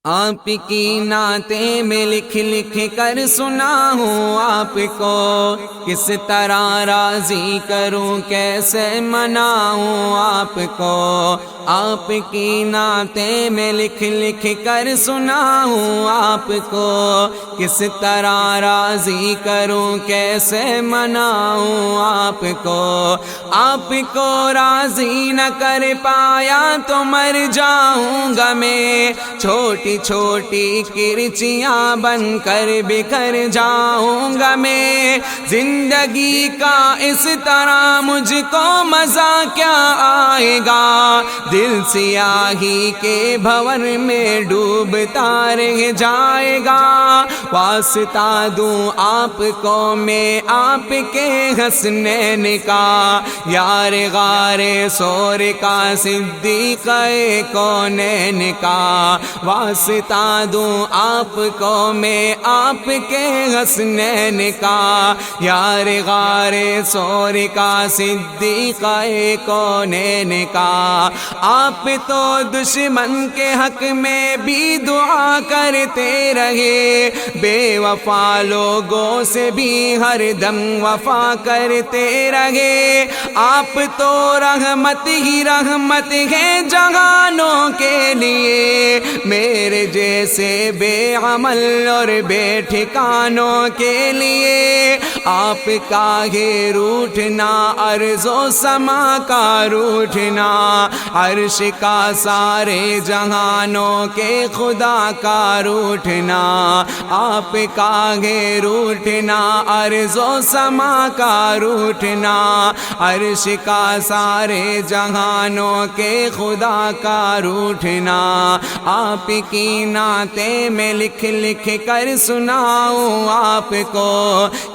آپ کی نعتیں میں لکھ لکھ کر سناؤں آپ کو، کس طرح راضی کروں کیسے مناؤں آپ کو۔ آپ کی نعتیں میں لکھ لکھ کر سناؤں آپ کو، کس طرح راضی کروں کیسے مناؤں آپ کو۔ آپ کو راضی نہ کر پایا تو مر جاؤں گا میں، چھوٹی چھوٹی کرچیاں بن کر بکھر جاؤں گا میں۔ زندگی کا اس طرح مجھ کو مزہ کیا آئے گا، دل سیاہی کے بھور میں ڈوبتا رہ جائے گا۔ واسطہ دوں آپ کو میں آپ کے حسنین کا، یار غار سور کا صدیق کونین کا۔ واسطہ دوں آپ کو میں آپ کے حسنین کا، یار غار سور کا صدیق کونین کا۔ آپ تو دشمن کے حق میں بھی دعا کرتے رہے، بے وفا لوگوں سے بھی ہر دم وفا کرتے رہے۔ آپ تو رحمت ہی رحمت ہے جہانوں کے لیے، میرے جیسے بے عمل اور بے ٹھکانوں کے لیے۔ آپ کا ہے روٹھنا ارض و سما کا روٹھنا، عرش کا سارے جہانوں کے خدا کا روٹھنا۔ آپ کا ہے روٹھنا ارض و سما کا روٹھنا، عرش کا سارے جہانوں کے خدا کا روٹھنا۔ آپ کی نعتیں میں لکھ لکھ کر سناؤں آپ کو،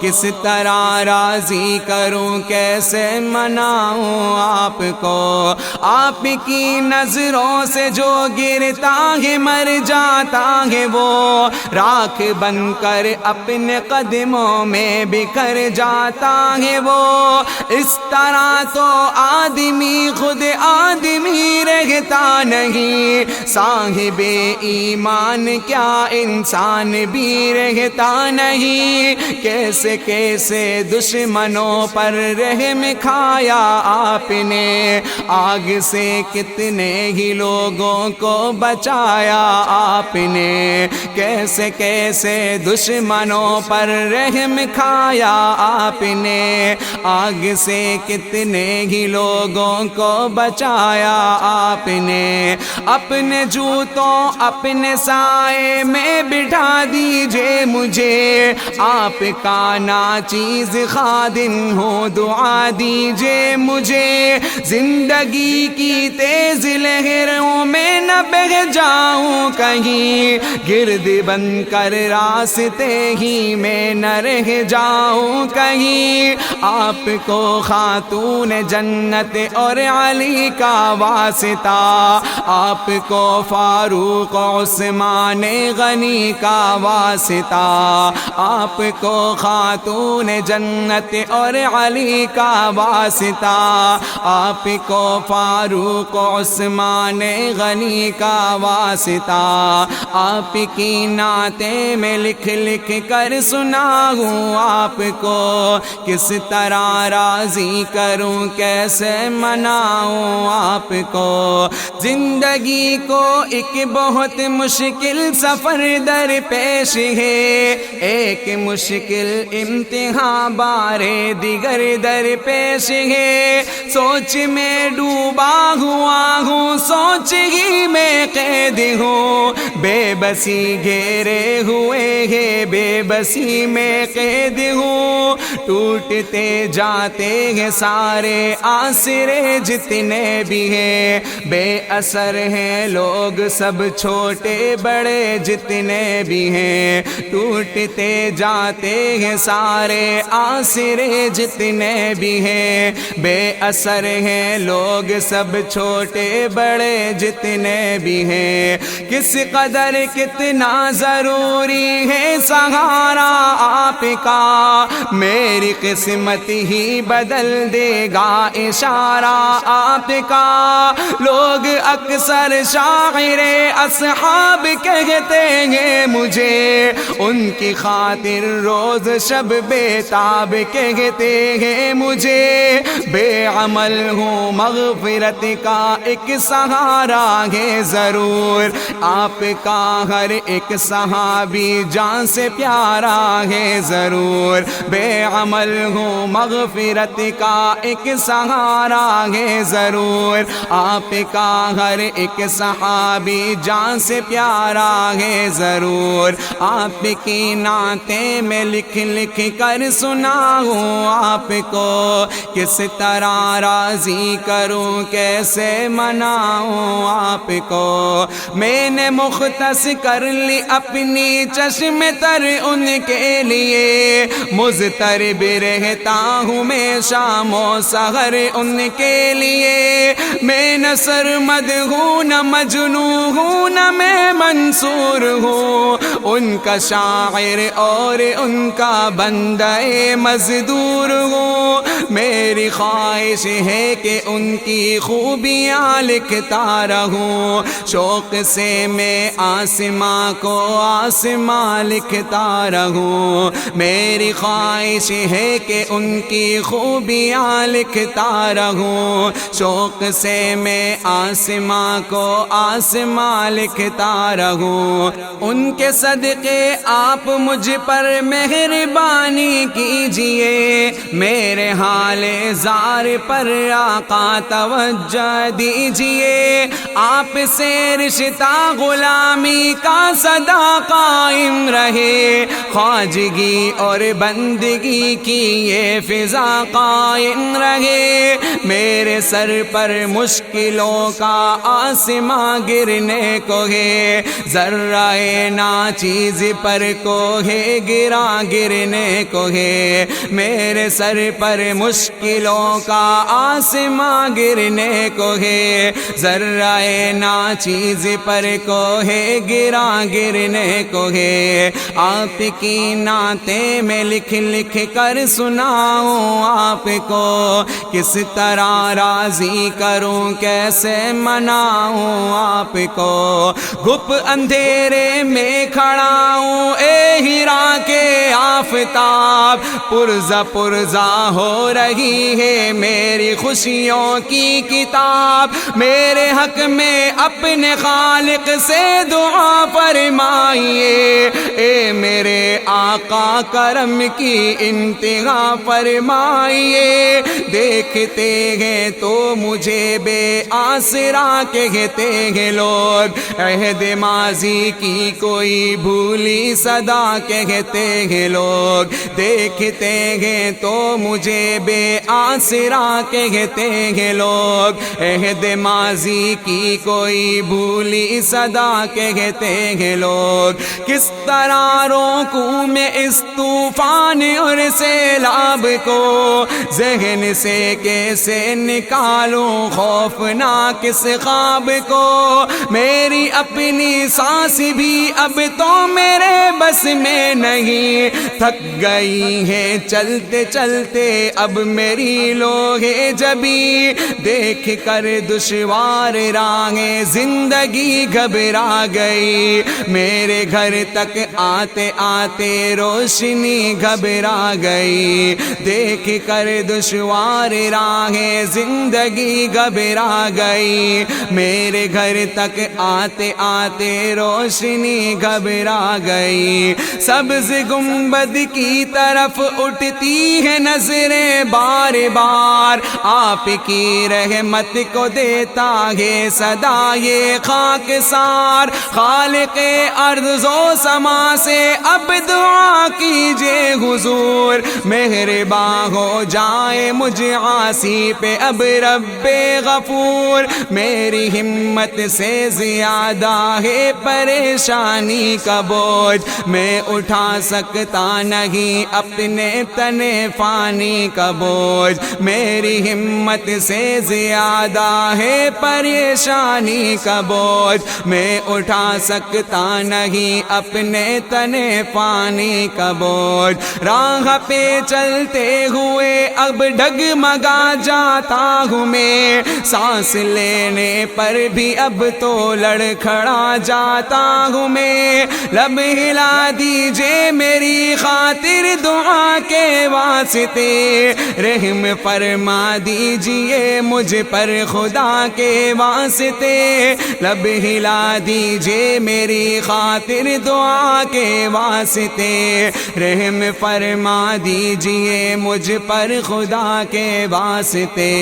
کس طرح راضی کروں کیسے مناؤں آپ کو۔ آپ کی نظروں سے جو گرتا ہے مر جاتا ہے وہ، راکھ بن کر اپنے قدموں میں بکھر جاتا ہے وہ۔ اس طرح تو آدمی خود آدمی رہتا نہیں، صاحب ایمان کیا انسان بھی رہتا نہیں۔ کیسے کیسے دشمنوں پر رحم کھایا آپ نے، آگ سے کتنے ہی لوگوں کو بچایا آپ نے۔ کیسے کیسے دشمنوں پر رحم کھایا آپ نے، آگ سے کتنے ہی لوگوں کو بچایا آپ نے۔ اپنے جوتوں اپنے سائے میں بٹھا دیجئے مجھے، آپ کا ناچیز خادم ہو دعا دیجئے مجھے۔ زندگی کی تیز لہروں میں نہ بہہ جاؤں کہیں، گرد بن کر راستے ہی میں نہ رہ جاؤں کہیں۔ آپ کو خاتون جنت اور علی کا واسطہ، آپ کو فاروق عثمان غنی کا واسطہ، آپ کو خاتون جنت اور علی کا واسطہ، آپ کو فاروق عثمان غنی کا واسطہ۔ آپ کی نعتیں میں لکھ لکھ کر سناؤں آپ کو، کس طرح راضی کروں کیسے مناؤں آپ کو۔ زندگی کو ایک بہت مشکل سفر در پیش ہے، ایک مشکل امتحان بارے دیگر در پیش ہے۔ سوچ میں ڈوبا ہوا ہوں، سوچ ہی میں قید ہوں، بے بسی گھیرے ہوئے ہے، بے بسی میں قید ہوں۔ ٹوٹتے جاتے ہیں سارے آسرے جتنے بھی ہیں، بے اثر ہیں لوگ سب چھوٹے بڑے جتنے بھی ہیں۔ ٹوٹتے جاتے ہیں سارے آسرے جتنے بھی ہیں، بے اثر ہیں لوگ سب چھوٹے بڑے جتنے بھی ہیں۔ کس قدر قدر کتنا ضروری ہے سہارا آپ کا، میری قسمت ہی بدل دے گا اشارہ آپ کا۔ لوگ اکثر شاعر اصحاب کہتے ہیں مجھے، ان کی خاطر روز شب بیتاب کہتے ہیں مجھے، بے عمل ہوں مغفرت کا ایک سہارا ہے ضرور آپ کا، ہر ایک صحابی جان سے پیارا ہے ضرور، بے عمل ہوں مغفرت کا ایک سہارا ہے ضرور آپ کا، ہر ایک صحابی جان سے پیارا ہے ضرور، آپ کی نعتیں میں لکھ لکھ کر سناؤں آپ کو، کس طرح راضی کروں کیسے مناؤں آپ کو، میں نے مختص کر لی اپنی چشم تر ان کے لیے، مضطرب رہتا ہوں میں شام و سحر ان کے لیے، میں نہ سرمد ہوں نہ مجنون ہوں نہ میں منصور ہوں، ان کا شاعر اور ان کا بندہ مزدور ہوں، میری خواہش ہے کہ ان کی خوبیاں لکھتا رہوں، شوق سے میں آسماں کو آسماں لکھتا رہوں، میری خواہش ہے کہ ان کی خوبیاں لکھتا رہوں، شوق سے میں آسماں کو آسماں لکھتا رہوں، ان کے صدقے آپ مجھ پر مہربانی کیجئے، میرے حال زار پر آقا توجہ دیجئے، آپ سے رشتہ غلامی کا سدا قائم رہے، خواجگی اور بندگی کی یہ فضا قائم رہے، میرے سر پر مشکلوں کا آسماں گرنے کو ہے، ذرہ ناچیز پر کو ہے گرا گرنے کو ہے، میرے سر پر مشکلوں کا آسماں گرنے کو ہے، ذرہ ناچیز پر کو ہے گرا گرنے کو ہے، آپ کی نعتیں میں لکھ لکھ کر سناؤں آپ کو، کس طرح راضی کروں کیسے مناؤں آپ کو، گھپ اندھیرے میں کھڑا ہوں اے ہیرا کے آفتاب، پرزہ پرزہ ہو رہی ہے میری خوشیوں کی کتاب، میرے حق میں اپنے خالق سے دعا فرمائیے، اے میرے آقا کرم کی انتہا فرمائیے، دیکھتے ہیں تو مجھے بے آسرا کہتے ہیں لوگ، عہد ماضی کی کوئی بھولی صدا کہتے ہیں لوگ، دیکھتے ہیں تو مجھے بے آسرا کہتے ہیں لوگ، عہد ماضی کی کوئی بھولی صدا کہتے ہیں لوگ، کس طرح روکوں میں اس طوفان اور سیلاب کو، ذہن سے کیسے نکالوں خوفناک اس خواب کو، میری اپنی سانس بھی اب تو میرے بس میں نہیں، تھک گئی ہے چلتے چلتے اب میری لوہے جبی، دیکھ کر دشوار راہیں زندگی گھبرا گئی، میرے گھر تک آتے آتے روشنی گھبرا گئی، دیکھ کر دشوار راہیں زندگی گھبرا گئی، میرے گھر تک آتے آتے روشنی گھبرا گئی، سبز گنبد کی طرف اٹھتی ہے نظریں بار بار، آپ کی رحمت کو دیتا ہے صدا یہ خاکسار، خالق ارض و سما سے اب دعا کیجئے حضور، مہرباں ہو جائے مجھ عاصی پہ اب رب غفور، میری ہمت سے زیادہ ہے پریشانی کا بوجھ میں اٹھا سکتا نہیں، اپنے تنے فانی کا بوجھ میری ہمت سے زیادہ ہے، پریشانی کا بوجھ میں اٹھا سکتا نہیں، اپنے تنے فانی کا بوجھ راہ پہ چلتے ہوئے اب ڈگمگا جاتا ہوں میں، سانس لینے پر بھی اب تو لڑکھڑا جاتا ہوں میں، لب ہلا دیجئے میری خاطر دعا کے واسطے، رحم فرما دیجئے مجھ پر خدا کے واسطے، لب ہلا دیجئے میری خاطر دعا کے واسطے، رحم فرما دیجئے مجھ پر خدا کے واسطے،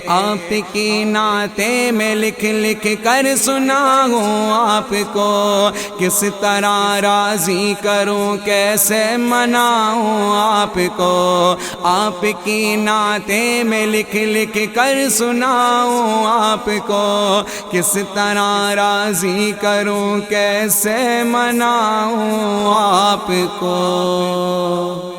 آپ کی نعتیں میں لکھ لکھ کر سناؤں آپ کو، کس طرح راضی کروں کیسے مناؤں آپ کو، آپ کی نعتیں میں لکھ لکھ کر سناؤں آپ کو، کس طرح راضی کروں کیسے مناؤں آپ کو۔